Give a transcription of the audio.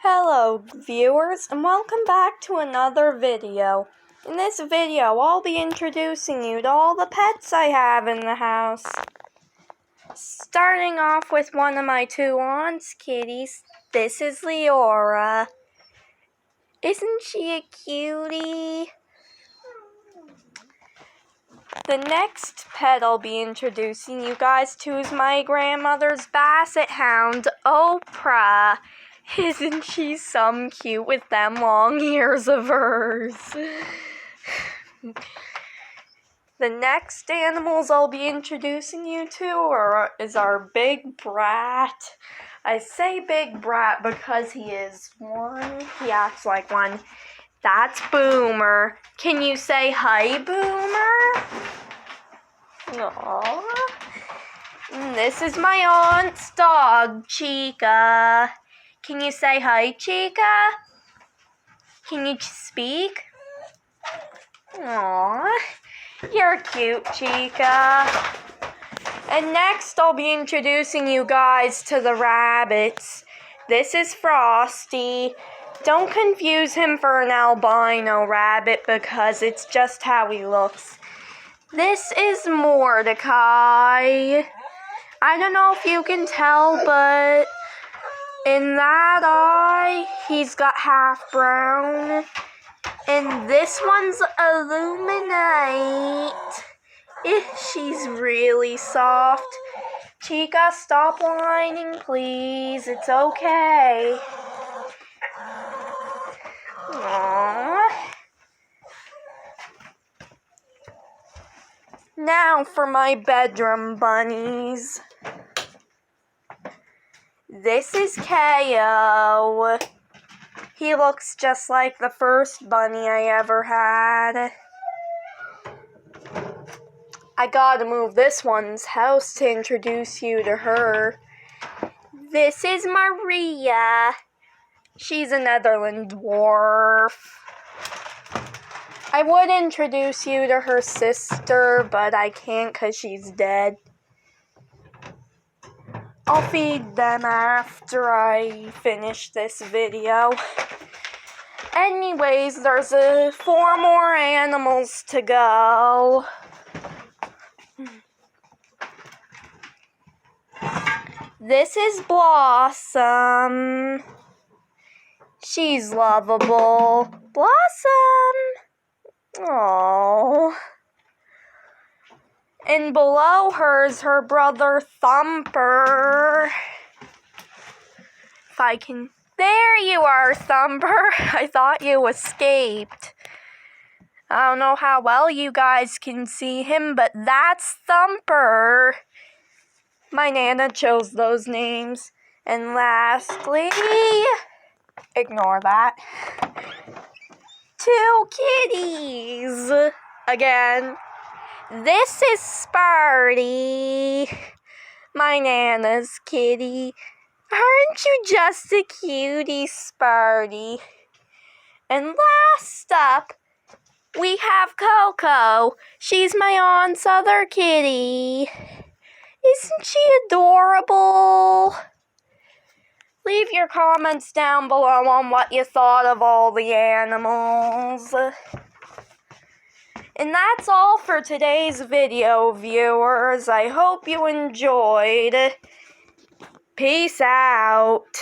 Hello viewers, and welcome back to another video. In this video, I'll be introducing you to all the pets I have in the house. Starting off with one of my two aunts' kitties. This is Leora. Isn't she a cutie? The next pet I'll be introducing you guys to is my grandmother's basset hound, Oprah. Isn't she some cute with them long ears of hers? The next animals I'll be introducing you to is our big brat. I say big brat because he is one. He acts like one. That's Boomer. Can you say hi, Boomer? Aww. This is my aunt's dog, Chica. Can you say hi, Chica? Can you speak? Aww, you're cute, Chica. And next, I'll be introducing you guys to the rabbits. This is Frosty. Don't confuse him for an albino rabbit because it's just how he looks. This is Mordecai. I don't know if you can tell, but in that eye, he's got half brown. And this one's Illuminate. She's really soft. Chica, stop whining, please. It's okay. Aww. Now for my bedroom bunnies. This is KO. He looks just like the first bunny I ever had. I gotta move this one's house to introduce you to her. This is Maria. She's a Netherland dwarf. I would introduce you to her sister, but I can't because she's dead. I'll feed them after I finish this video. Anyways, there's 4 more animals to go. This is Blossom. She's lovable. Blossom! Aww. And below her is her brother Thumper. If I can... There you are, Thumper. I thought you escaped. I don't know how well you guys can see him, but that's Thumper. My Nana chose those names. And lastly, ignore that, 2 kitties. Again. This is Sparty, my Nana's kitty. Aren't you just a cutie, Sparty? And last up, we have Coco. She's my aunt's other kitty. Isn't she adorable? Leave your comments down below on what you thought of all the animals. And that's all for today's video, viewers. I hope you enjoyed. Peace out.